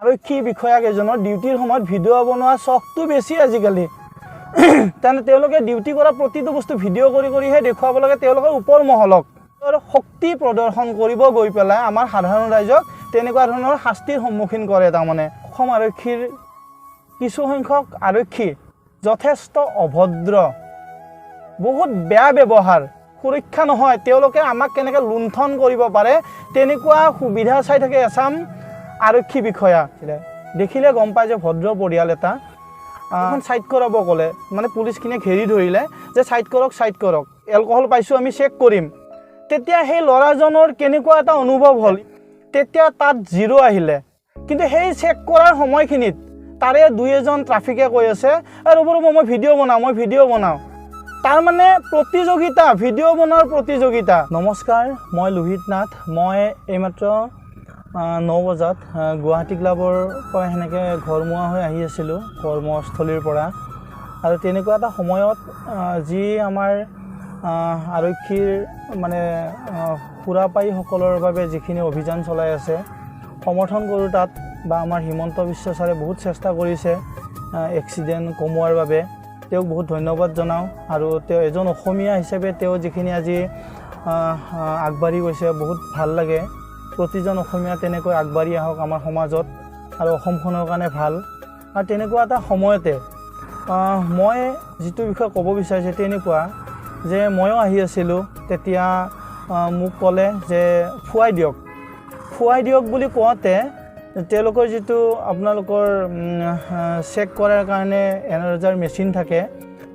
আৰক্ষী বিষয়া কেইজনৰ ডিউটিৰ সময়ত ভিডিঅ' বনোৱা চখটো বেছি আজিকালি। তেনে তেওঁলোকে ডিউটি কৰা প্ৰতিটো বস্তু ভিডিঅ' কৰিহে দেখুৱাব লাগে তেওঁলোকৰ ওপৰ মহলক। শক্তি প্ৰদৰ্শন কৰিব গৈ পেলাই আমাৰ সাধাৰণ ৰাইজক তেনেকুৱা ধৰণৰ শাস্তিৰ সন্মুখীন কৰে। তাৰমানে অসম আৰক্ষীৰ কিছুসংখ্যক আৰক্ষী যথেষ্ট অভদ্ৰ, বহুত বেয়া ব্যৱহাৰ, সুৰক্ষা নহয়। তেওঁলোকে আমাক কেনেকৈ লুণ্ঠন কৰিব পাৰে তেনেকুৱা সুবিধা চাই থাকে এচাম আৰক্ষী বিষয়া। দেখিলে গম পায় যে ভদ্ৰ পৰিয়াল এটা। এখন ছাইড কৰাব ক'লে, মানে পুলিচখিনিয়ে ঘেৰি ধৰিলে যে ছাইড কৰক, এলকহল পাইছোঁ আমি চেক কৰিম। তেতিয়া সেই ল'ৰাজনৰ কেনেকুৱা এটা অনুভৱ হ'ল, তেতিয়া তাত 0 আহিলে। কিন্তু সেই চেক কৰাৰ সময়খিনিত তাৰে 2-এজন ট্ৰাফিকে কৈ আছে ৰ'ব মই ভিডিঅ' বনাওঁ। তাৰ মানে প্ৰতিযোগিতা, ভিডিঅ' বনোৱাৰ প্ৰতিযোগিতা। নমস্কাৰ, মই লোহিত নাথ। মই এইমাত্ৰ 9 বজাত গুৱাহাটী ক্লাবৰ পৰা সেনেকৈ ঘৰমুৱা হৈ আহি আছিলোঁ কৰ্মস্থলীৰ পৰা। আৰু তেনেকুৱা এটা সময়ত যি আমাৰ আৰক্ষীৰ মানে সুৰাপায়ীসকলৰ বাবে যিখিনি অভিযান চলাই আছে, সমৰ্থন কৰোঁ তাত। বা আমাৰ হিমন্ত বিশ্ব ছাৰে বহুত চেষ্টা কৰিছে এক্সিডেণ্ট কমোৱাৰ বাবে, তেওঁক বহুত ধন্যবাদ জনাওঁ। আৰু তেওঁ এজন অসমীয়া হিচাপে তেওঁ যিখিনি আজি আগবাঢ়ি গৈছে, বহুত ভাল লাগে। প্ৰতিজন অসমীয়া তেনেকৈ আগবাঢ়ি আহক আমাৰ সমাজত, আৰু অসমখনৰ কাৰণে ভাল। আৰু তেনেকুৱা এটা সময়তে মই যিটো বিষয়ে ক'ব বিচাৰিছোঁ তেনেকুৱা যে ময়ো আহি আছিলোঁ। তেতিয়া মোক ক'লে যে ফুৱাই দিয়ক বুলি কওঁতে তেওঁলোকৰ যিটো আপোনালোকৰ চেক কৰাৰ কাৰণে এনালাইজাৰ মেচিন থাকে,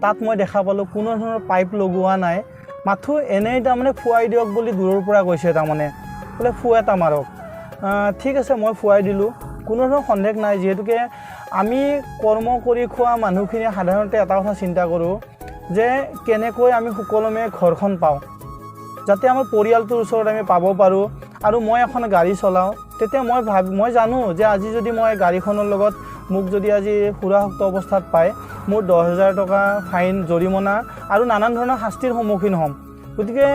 তাত মই দেখা পালোঁ কোনো ধৰণৰ পাইপ লগোৱা নাই, মাথো এনেই তাৰমানে ফুৱাই দিয়ক বুলি দূৰৰ পৰা কৈছে। তাৰমানে বোলে ফু এটা মাৰক। ঠিক আছে, মই ফুৱাই দিলোঁ, কোনো ধৰণৰ সন্দেহ নাই। যিহেতুকে আমি কৰ্ম কৰি খোৱা মানুহখিনিয়ে সাধাৰণতে এটা কথা চিন্তা কৰোঁ যে কেনেকৈ আমি সুকলমে ঘৰখন পাওঁ, যাতে আমাৰ পৰিয়ালটোৰ ওচৰত আমি পাব পাৰোঁ। আৰু মই এখন গাড়ী চলাওঁ, তেতিয়া মই জানো যে আজি যদি মই গাড়ীখনৰ লগত মোক যদি আজি সুৰাসক্ত অৱস্থাত পায়, মোৰ 10,000 টকা ফাইন, জৰিমনা আৰু নানান ধৰণৰ শাস্তিৰ সন্মুখীন হ'ম। গতিকে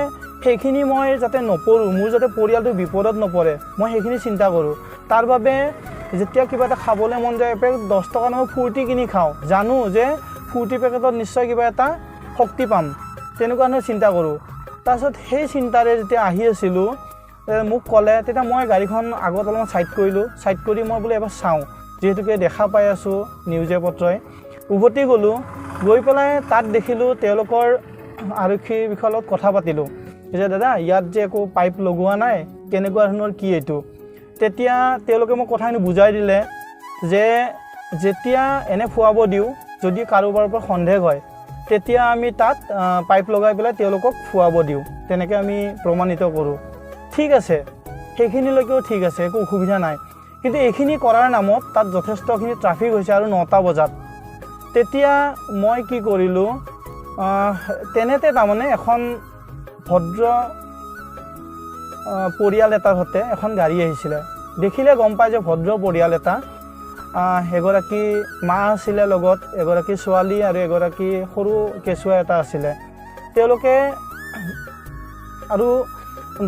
সেইখিনি মই যাতে নপৰোঁ, মোৰ যাতে পৰিয়ালটো বিপদত নপৰে, মই সেইখিনি চিন্তা কৰোঁ। তাৰ বাবে যেতিয়া কিবা এটা খাবলৈ মন যায়, এপেকেট 10 টকা মই ফূৰ্তি কিনি খাওঁ, জানো যে ফূৰ্তি পেকেটত নিশ্চয় কিবা এটা শক্তি পাম, তেনেকুৱা ধৰণৰ চিন্তা কৰোঁ। তাৰপিছত সেই চিন্তাৰে যেতিয়া আহি আছিলোঁ, মোক ক'লে, তেতিয়া মই গাড়ীখন আগত অলপমান ছাইড কৰিলোঁ। ছাইড কৰি মই বোলে এবাৰ চাওঁ, যিহেতুকে দেখা পাই আছোঁ নিউজে পত্ৰই। উভতি গ'লোঁ, গৈ পেলাই তাত দেখিলোঁ তেওঁলোকৰ আৰক্ষী বিষয়াৰ লগত কথা পাতিলোঁ যে দাদা ইয়াত যে একো পাইপ লগোৱা নাই, কেনেকুৱা ধৰণৰ কি এইটো। তেতিয়া তেওঁলোকে মোক কথাখিনি বুজাই দিলে যে যেতিয়া এনে ফুৱাব দিওঁ, যদি কাৰোবাৰ পৰা সন্দেহ হয়, তেতিয়া আমি তাত পাইপ লগাই পেলাই তেওঁলোকক ফুৱাব দিওঁ, তেনেকৈ আমি প্ৰমাণিত কৰোঁ। ঠিক আছে, সেইখিনিলৈকেও ঠিক আছে, একো অসুবিধা নাই। কিন্তু এইখিনি কৰাৰ নামত তাত যথেষ্টখিনি ট্ৰাফিক হৈছে আৰু 9টা বজাত। তেতিয়া মই কি কৰিলোঁ, তেনেতে তাৰমানে এখন ভদ্ৰ পৰিয়াল এটাৰ সৈতে এখন গাড়ী আহিছিলে। দেখিলে গম পায় যে ভদ্ৰ পৰিয়াল এটা। এগৰাকী মা আছিলে লগত, এগৰাকী ছোৱালী আৰু এগৰাকী সৰু কেঁচুৱা এটা আছিলে। তেওঁলোকে আৰু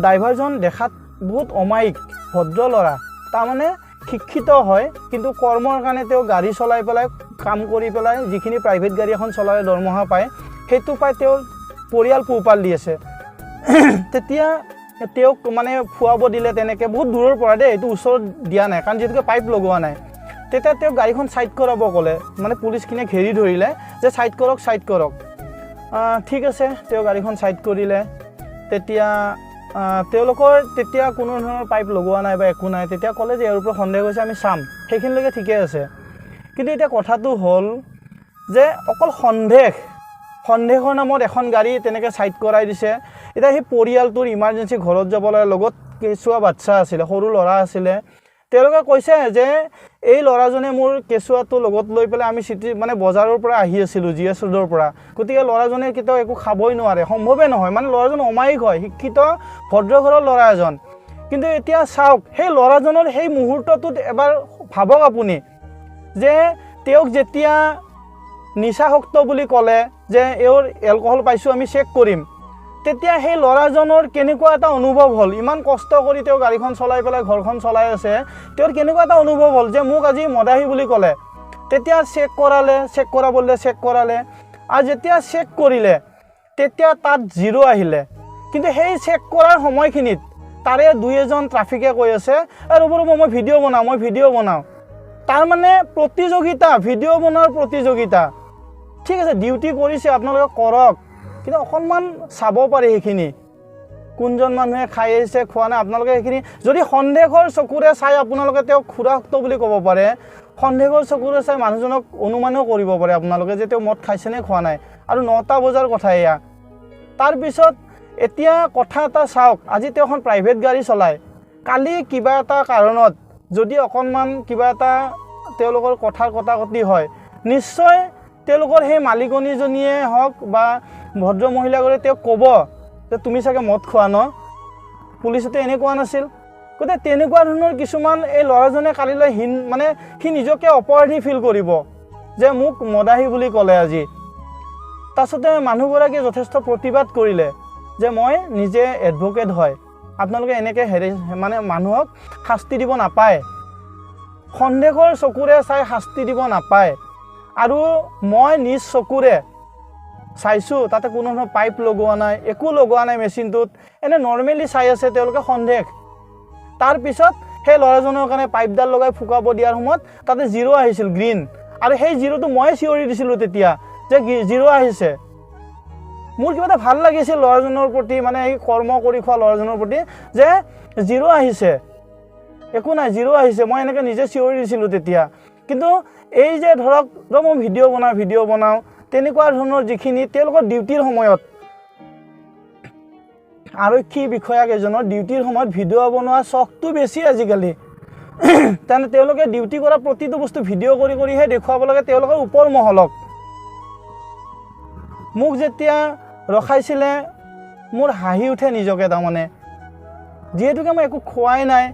ড্ৰাইভাৰজন দেখাত বহুত অমায়িক ভদ্ৰ ল'ৰা, তাৰমানে শিক্ষিত হয়, কিন্তু কৰ্মৰ কাৰণে তেওঁ গাড়ী চলাই পেলাই, কাম কৰি পেলাই যিখিনি প্ৰাইভেট গাড়ী এখন চলালে দৰমহা পায়, সেইটো পাই তেওঁৰ পৰিয়াল পোহপাল দি আছে। তেতিয়া তেওঁক মানে ফুৱাব দিলে তেনেকৈ, বহুত দূৰৰ পৰা দেই, এইটো ওচৰত দিয়া নাই, কাৰণ যিহেতুকে পাইপ লগোৱা নাই। তেতিয়া তেওঁক গাড়ীখন ছাইড কৰাব ক'লে, মানে পুলিচখিনিয়ে ঘেৰি ধৰিলে যে ছাইড কৰক। ঠিক আছে, তেওঁ গাড়ীখন ছাইড কৰিলে। তেতিয়া তেওঁলোকৰ তেতিয়া কোনো ধৰণৰ পাইপ লগোৱা নাই বা একো নাই। তেতিয়া ক'লে যে ইয়াৰ ওপৰত সন্দেহ হৈছে, আমি চাম। সেইখিনিলৈকে ঠিকে আছে। কিন্তু এতিয়া কথাটো হ'ল যে অকল সন্দেহৰ নামত এখন গাড়ী তেনেকৈ ছাইড কৰাই দিছে। এতিয়া সেই পৰিয়ালটোৰ ইমাৰ্জেঞ্চি ঘৰত যাব লাগে, লগত কেঁচুৱা বাচ্চা আছিলে, সৰু ল'ৰা আছিলে। তেওঁলোকে কৈছে যে এই ল'ৰাজনে মোৰ কেঁচুৱাটো লগত লৈ পেলাই আমি মানে বজাৰৰ পৰা আহি আছিলোঁ, GS ৰোডৰ পৰা। গতিকে ল'ৰাজনে কেতিয়াও একো খাবই নোৱাৰে, সম্ভৱেই নহয়। মানে ল'ৰাজন অমায়িক হয়, শিক্ষিত ভদ্ৰ ঘৰৰ ল'ৰা এজন। কিন্তু এতিয়া চাওক, সেই ল'ৰাজনৰ সেই মুহূৰ্তটোত এবাৰ ভাবক আপুনি, যে তেওঁক যেতিয়া নিচাসক্ত বুলি ক'লে যে এওঁৰ এলকহল পাইছোঁ আমি চেক কৰিম, তেতিয়া সেই ল'ৰাজনৰ কেনেকুৱা এটা অনুভৱ হ'ল, ইমান কষ্ট কৰি তেওঁ গাড়ীখন চলাই পেলাই ঘৰখন চলাই আছে, তেওঁৰ কেনেকুৱা এটা অনুভৱ হ'ল যে মোক আজি মদাহী বুলি ক'লে। তেতিয়া চেক কৰালে আৰু যেতিয়া চেক কৰিলে তেতিয়া তাত 0 আহিলে। কিন্তু সেই চেক কৰাৰ সময়খিনিত তাৰে 2-এজন ট্ৰাফিকে কৈ আছে ৰ'ব মই ভিডিঅ' বনাওঁ। তাৰ মানে প্ৰতিযোগিতা, ভিডিঅ' বনোৱাৰ প্ৰতিযোগিতা। ঠিক আছে, ডিউটি কৰিছে আপোনালোকে কৰক, কিন্তু অকণমান চাব পাৰে সেইখিনি কোনজন মানুহে খাই আহিছে খোৱা নাই। আপোনালোকে সেইখিনি যদি সন্দেহৰ চকুৰে চাই আপোনালোকে তেওঁক ক্ষুধাক্ত বুলি ক'ব পাৰে, সন্দেহৰ চকুৰে চাই মানুহজনক অনুমানো কৰিব পাৰে আপোনালোকে যে তেওঁ মদ খাইছে নে খোৱা নাই। আৰু 9টা বজাৰ কথা এয়া। তাৰপিছত এতিয়া কথা এটা চাওক, আজি তেওঁ এখন প্ৰাইভেট গাড়ী চলায়, কালি কিবা এটা কাৰণত যদি অকণমান কিবা এটা তেওঁলোকৰ কথাৰ কটাকটি হয়, নিশ্চয় তেওঁলোকৰ সেই মালিকনীজনীয়ে হওক বা ভদ্ৰ মহিলাগৰাকীয়ে তেওঁক ক'ব যে তুমি চাগে মদ খোৱা ন, পুলিচতে এনে কোৱা নাছিল। গতিকে তেনেকুৱা ধৰণৰ কিছুমান এই ল'ৰাজনে কালিলৈ মানে সি নিজকে অপৰাধী ফিল কৰিব যে মোক মদাহী বুলি ক'লে আজি। তাৰপিছতে মানুহগৰাকীয়ে যথেষ্ট প্ৰতিবাদ কৰিলে যে মই নিজে এডভকেট হয়, আপোনালোকে এনেকৈ মানে মানুহক শাস্তি দিব নাপায়, সন্দেহৰ চকুৰে চাই শাস্তি দিব নাপায়। আৰু মই নিজ চকুৰে চাইছোঁ তাতে কোনো ধৰণৰ পাইপ লগোৱা নাই, একো লগোৱা নাই মেচিনটোত, এনে নৰ্মেলি চাই আছে তেওঁলোকে সন্দেহ। তাৰপিছত সেই ল'ৰাজনৰ কাৰণে পাইপডাল লগাই ফুকাব দিয়াৰ সময়ত তাতে 0 আহিছিল, গ্ৰীণ। আৰু সেই 0টো মই চিঞৰি দিছিলোঁ তেতিয়া যে 0 আহিছে। মোৰ কিবা এটা ভাল লাগিছিল ল'ৰাজনৰ প্ৰতি, মানে এই কৰ্ম কৰি খোৱা ল'ৰাজনৰ প্ৰতি যে 0 আহিছে, একো নাই 0 আহিছে, মই এনেকৈ নিজে চিঞৰি দিছিলোঁ তেতিয়া। কিন্তু এই যে ধৰক মই ভিডিঅ' বনাওঁ তেনেকুৱা ধৰণৰ যিখিনি তেওঁলোকৰ ডিউটিৰ সময়ত, আৰক্ষী বিষয়াকেইজনৰ ডিউটিৰ সময়ত ভিডিঅ' বনোৱা চখটো বেছি আজিকালি। তেনে তেওঁলোকে ডিউটি কৰা প্ৰতিটো বস্তু ভিডিঅ' কৰিহে দেখুৱাব লাগে তেওঁলোকৰ ওপৰ মহলক। মোক যেতিয়া ৰখাইছিলে মোৰ হাঁহি উঠে নিজকে, তাৰমানে যিহেতুকে মই একো খোৱাই নাই,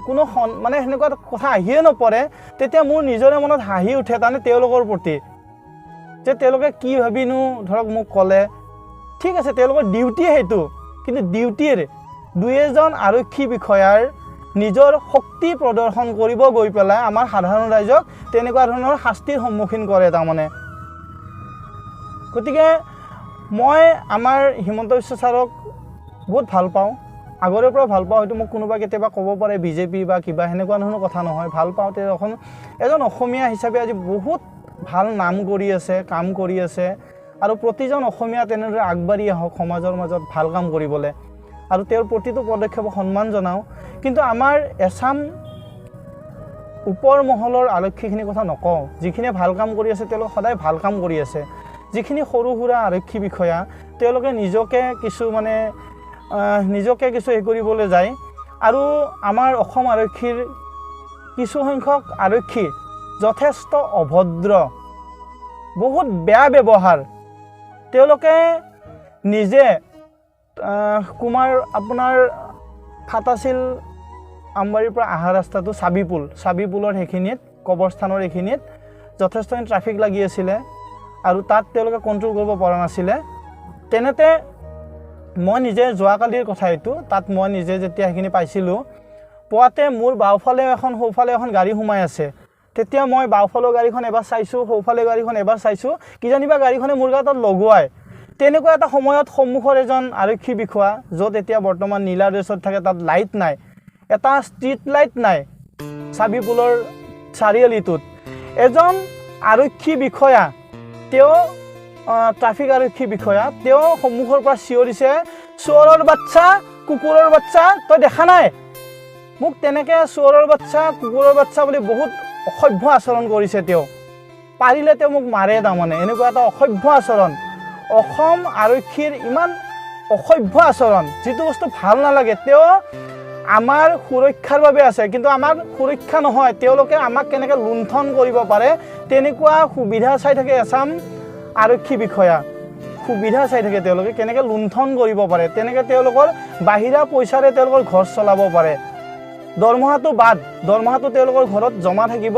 কোনো মানে সেনেকুৱা কথা আহিয়ে নপৰে, তেতিয়া মোৰ নিজৰে মনত হাঁহি উঠে তাৰমানে তেওঁলোকৰ প্ৰতি যে তেওঁলোকে কি ভাবিনো ধৰক মোক ক'লে। ঠিক আছে, তেওঁলোকৰ ডিউটি সেইটো, কিন্তু ডিউটিৰ 2-এজন আৰক্ষী বিষয়াৰ নিজৰ শক্তি প্ৰদৰ্শন কৰিব গৈ পেলাই আমাৰ সাধাৰণ ৰাইজক তেনেকুৱা ধৰণৰ শাস্তিৰ সন্মুখীন কৰে তাৰমানে। গতিকে মই আমাৰ হিমন্ত বিশ্ব ছাৰক বহুত ভাল পাওঁ, আগৰে পৰা ভাল পাওঁ। হয়তো মোক কোনোবা কেতিয়াবা ক'ব পাৰে বিজেপি বা কিবা, সেনেকুৱা ধৰণৰ কথা নহয়, ভাল পাওঁ। তেওঁ এজন অসমীয়া হিচাপে আজি বহুত ভাল নাম কৰি আছে, কাম কৰি আছে। আৰু প্ৰতিজন অসমীয়া তেনেদৰে আগবাঢ়ি আহক সমাজৰ মাজত ভাল কাম কৰিবলৈ, আৰু তেওঁৰ প্ৰতিটো পদক্ষেপক সন্মান জনাওঁ। কিন্তু আমাৰ এছাম ওপৰ মহলৰ আৰক্ষীখিনিৰ কথা নকওঁ, যিখিনিয়ে ভাল কাম কৰি আছে তেওঁলোকে সদায় ভাল কাম কৰি আছে। যিখিনি সৰু সুৰা আৰক্ষী বিষয়া তেওঁলোকে নিজকে কিছু হেৰি কৰিবলৈ যায়। আৰু আমাৰ অসম আৰক্ষীৰ কিছুসংখ্যক আৰক্ষী যথেষ্ট অভদ্ৰ, বহুত বেয়া ব্যৱহাৰ। তেওঁলোকে নিজে আপোনাৰ ফাটাছিল আমবাৰীৰ পৰা অহা ৰাস্তাটো চাবিপুলৰ সেইখিনিত, কবৰস্থানৰ এইখিনিত যথেষ্টখিনি ট্ৰাফিক লাগি আছিলে আৰু তাত তেওঁলোকে কণ্ট্ৰল কৰিব পৰা নাছিলে। তেনেতে মই নিজে যোৱাকালিৰ কথা এইটো, তাত মই নিজে যেতিয়া সেইখিনি পাইছিলোঁ, পোৱাতে মোৰ বাওঁফালে এখন সোঁফালে এখন গাড়ী সোমাই আছে। তেতিয়া মই বাওঁফালৰ গাড়ীখন এবাৰ চাইছোঁ, সোঁফালে গাড়ীখন এবাৰ চাইছোঁ, কিজানিবা গাড়ীখনে মোৰ গাত লগোৱাই। তেনেকুৱা এটা সময়ত সন্মুখৰ এজন আৰক্ষী বিষয়া, য'ত এতিয়া বৰ্তমান নীলা ড্ৰেছত থাকে, তাত লাইট নাই, এটা ষ্ট্ৰীট লাইট নাই, চাবিপুলৰ চাৰিআলিটোত এজন আৰক্ষী বিষয়া, তেওঁ ট্ৰাফিক আৰক্ষী বিষয়া, তেওঁ সন্মুখৰ পৰা চিঞৰিছে, চোৰৰ বাচ্চা, কুকুৰৰ বাচ্চা, তই দেখা নাই? মোক তেনেকৈ চোৰৰ বাচ্চা, কুকুৰৰ বাচ্চা বুলি বহুত অসভ্য আচৰণ কৰিছে। তেওঁ পাৰিলে তেওঁ মোক মাৰে, তাৰমানে এনেকুৱা এটা অসভ্য আচৰণ। অসম আৰক্ষীৰ ইমান অসভ্য আচৰণ, যিটো বস্তু ভাল নালাগে। তেওঁ আমাৰ সুৰক্ষাৰ বাবে আছে, কিন্তু আমাৰ সুৰক্ষা নহয়, তেওঁলোকে আমাক কেনেকৈ লুণ্ঠন কৰিব পাৰে তেনেকুৱা সুবিধা চাই থাকে এছাম আৰক্ষী বিষয়া, সুবিধা চাই থাকে তেওঁলোকে কেনেকৈ লুণ্ঠন কৰিব পাৰে, তেনেকৈ তেওঁলোকৰ বাহিৰা পইচাৰে তেওঁলোকৰ ঘৰ চলাব পাৰে। দৰমহাটো বাদ, দৰমহাটো তেওঁলোকৰ ঘৰত জমা থাকিব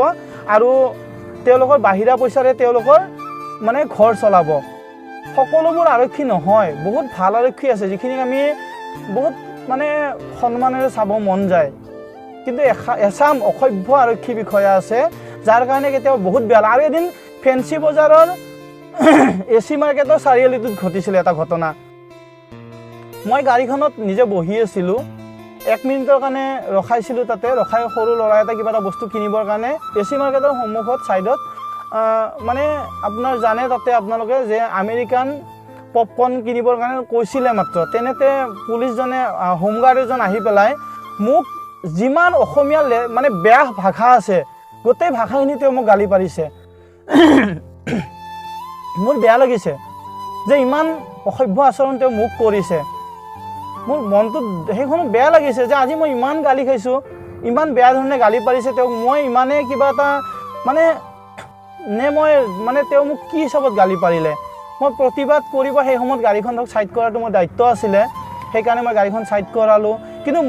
আৰু তেওঁলোকৰ বাহিৰা পইচাৰে তেওঁলোকৰ মানে ঘৰ চলাব। সকলোবোৰ আৰক্ষী নহয়, বহুত ভাল আৰক্ষী আছে যিখিনিক আমি বহুত মানে সন্মানেৰে চাব মন যায়, কিন্তু এচাম অসভ্য আৰক্ষী বিষয়া আছে যাৰ কাৰণে কেতিয়াবা বহুত বেয়া। আৰু এদিন ফেঞ্চি বজাৰৰ AC মাৰ্কেটৰ চাৰিআলিটোত ঘটিছিল এটা ঘটনা। মই গাড়ীখনত নিজে বহি আছিলোঁ, 1 মিনিটৰ কাৰণে ৰখাইছিলোঁ, তাতে ৰখাই সৰু ল'ৰা এটা কিবা এটা বস্তু কিনিবৰ কাৰণে AC মাৰ্কেটৰ সন্মুখত ছাইডত মানে আপোনাৰ জানে তাতে আপোনালোকে যে আমেৰিকান পপকৰ্ণ কিনিবৰ কাৰণে কৈছিলে মাত্ৰ, তেনেতে পুলিচজনে হোমগাৰ্ড এজন আহি পেলাই মোক যিমান অসমীয়া মানে বেয়া ভাষা আছে গোটেই ভাষাখিনি তেওঁ মোক গালি পাৰিছে। মোৰ বেয়া লাগিছে যে ইমান অসভ্য আচৰণ তেওঁ মোক কৰিছে। মোৰ মনটো সেইখনত বেয়া লাগিছে যে আজি মই ইমান গালি খাইছোঁ, ইমান বেয়া ধৰণে গালি পাৰিছে তেওঁক। মই ইমানেই কিবা এটা মানে মই মানে তেওঁ মোক কি হিচাপত গালি পাৰিলে। মই প্ৰতিবাদ কৰিব সেই সময়ত গাড়ীখনক ছাইড কৰাটো মোৰ দায়িত্ব আছিলে, সেইকাৰণে মই গাড়ীখন ছাইড কৰালোঁ। কিন্তু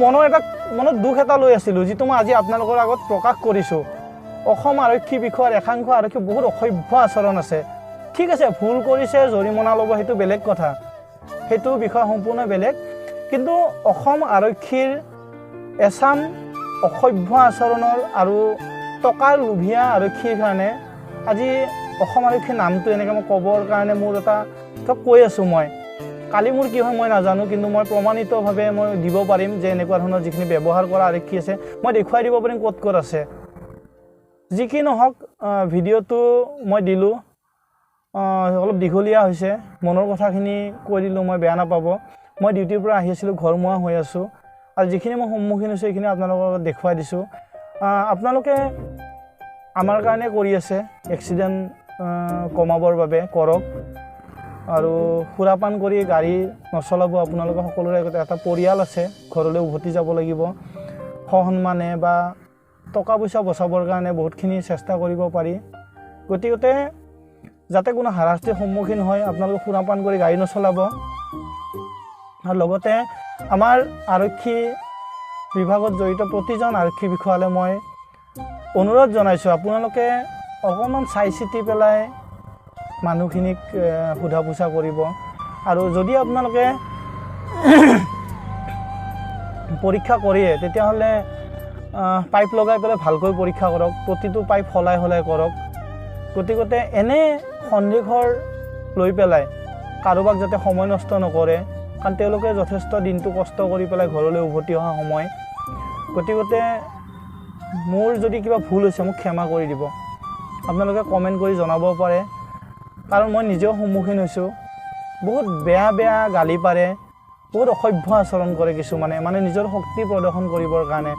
মনত দুখ এটা লৈ আছিলোঁ, যিটো মই আজি আপোনালোকৰ আগত প্ৰকাশ কৰিছোঁ। অসম আৰক্ষী বিষয়াৰ একাংশ আৰক্ষী বহুত অসভ্য আচৰণ আছে। ঠিক আছে, ভুল কৰিছে, জৰিমনা ল'ব, সেইটো বেলেগ কথা, সেইটো বিষয় সম্পূৰ্ণ বেলেগ। কিন্তু অসম আৰক্ষীৰ এচাম অসভ্য আচৰণৰ আৰু টকাৰ লোভীয়া আৰক্ষীৰ কাৰণে আজি অসম আৰক্ষীৰ নামটো এনেকৈ মই ক'বৰ কাৰণে মোৰ এটা কৈ আছোঁ। মই কালি মোৰ কি হয় মই নাজানো, কিন্তু মই প্ৰমাণিতভাৱে মই দিব পাৰিম যে এনেকুৱা ধৰণৰ যিখিনি ব্যৱহাৰ কৰা আৰক্ষী আছে মই দেখুৱাই দিব পাৰিম ক'ত ক'ত আছে। যি কি নহওক, ভিডিঅ'টো মই দিলোঁ, অলপ দীঘলীয়া হৈছে, মনৰ কথাখিনি কৈ দিলোঁ, মই বেয়া নাপাব। মই ডিউটিৰ পৰা আহি আছিলোঁ, ঘৰমুৱা হৈ আছোঁ, আৰু যিখিনি মই সন্মুখীন হৈছোঁ সেইখিনি আপোনালোকৰ লগত দেখুৱাই দিছোঁ। আপোনালোকে আমাৰ কাৰণে কৰি আছে, এক্সিডেণ্ট কমাবৰ বাবে কৰক, আৰু সুৰাপান কৰি গাড়ী নচলাব। আপোনালোকৰ সকলোৰে এটা পৰিয়াল আছে, ঘৰলৈ উভতি যাব লাগিব, সসন্মানে বা টকা পইচা বচাবৰ কাৰণে বহুতখিনি চেষ্টা কৰিব পাৰি। গতিকে যাতে কোনো হাৰাশাস্তিৰ সন্মুখীন হয় আপোনালোকে সুৰাপান কৰি গাড়ী নচলাব। আৰু লগতে আমাৰ আৰক্ষী বিভাগত জড়িত প্ৰতিজন আৰক্ষী বিষয়ালৈ মই অনুৰোধ জনাইছোঁ, আপোনালোকে অকণমান চাই চিতি পেলাই মানুহখিনিক সোধা পোছা কৰিব। আৰু যদি আপোনালোকে পৰীক্ষা কৰিয়ে তেতিয়াহ'লে পাইপ লগাই পেলাই ভালকৈ পৰীক্ষা কৰক, প্ৰতিটো পাইপ সলাই কৰক। গতিকে এনে সন্দেহৰ লৈ পেলাই কাৰোবাক যাতে সময় নষ্ট নকৰে, কাৰণ তেওঁলোকে যথেষ্ট দিনটো কষ্ট কৰি পেলাই ঘৰলৈ উভতি অহা সময়। গতিকে মোৰ যদি কিবা ভুল হৈছে মোক ক্ষমা কৰি দিব, আপোনালোকে কমেণ্ট কৰি জনাব পাৰে, কাৰণ মই নিজেও সন্মুখীন হৈছোঁ। বহুত বেয়া গালি পাৰে, বহুত অসভ্য আচৰণ কৰে কিছুমানে, মানে নিজৰ শক্তি প্ৰদৰ্শন কৰিবৰ কাৰণে।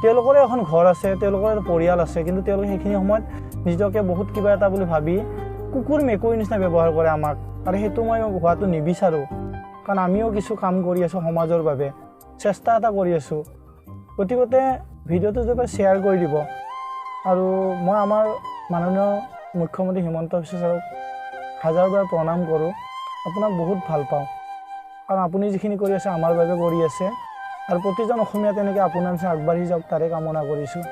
তেওঁলোকৰে এখন ঘৰ আছে, তেওঁলোকৰ এটা পৰিয়াল আছে, কিন্তু তেওঁলোকে সেইখিনি সময়ত নিজকে বহুত কিবা এটা বুলি ভাবি কুকুৰ মেকুৰীৰ নিচিনা ব্যৱহাৰ কৰে আমাক, আৰু সেইটো মই হোৱাটো নিবিচাৰোঁ। কাৰণ আমিও কিছু কাম কৰি আছোঁ সমাজৰ বাবে, চেষ্টা এটা কৰি আছোঁ। গতিকে ভিডিঅ'টো যদি শ্বেয়াৰ কৰি দিব। আৰু মই আমাৰ মাননীয় মুখ্যমন্ত্ৰী হিমন্ত বিশ্ব ছাৰক হাজাৰবাৰ প্ৰণাম কৰোঁ, আপোনাক বহুত ভাল পাওঁ, কাৰণ আপুনি যিখিনি কৰি আছে আমাৰ বাবে কৰি আছে, আৰু প্ৰতিজন অসমীয়া তেনেকৈ আপোনাৰ নিচিনা আগবাঢ়ি যাওক তাৰে কামনা কৰিছোঁ।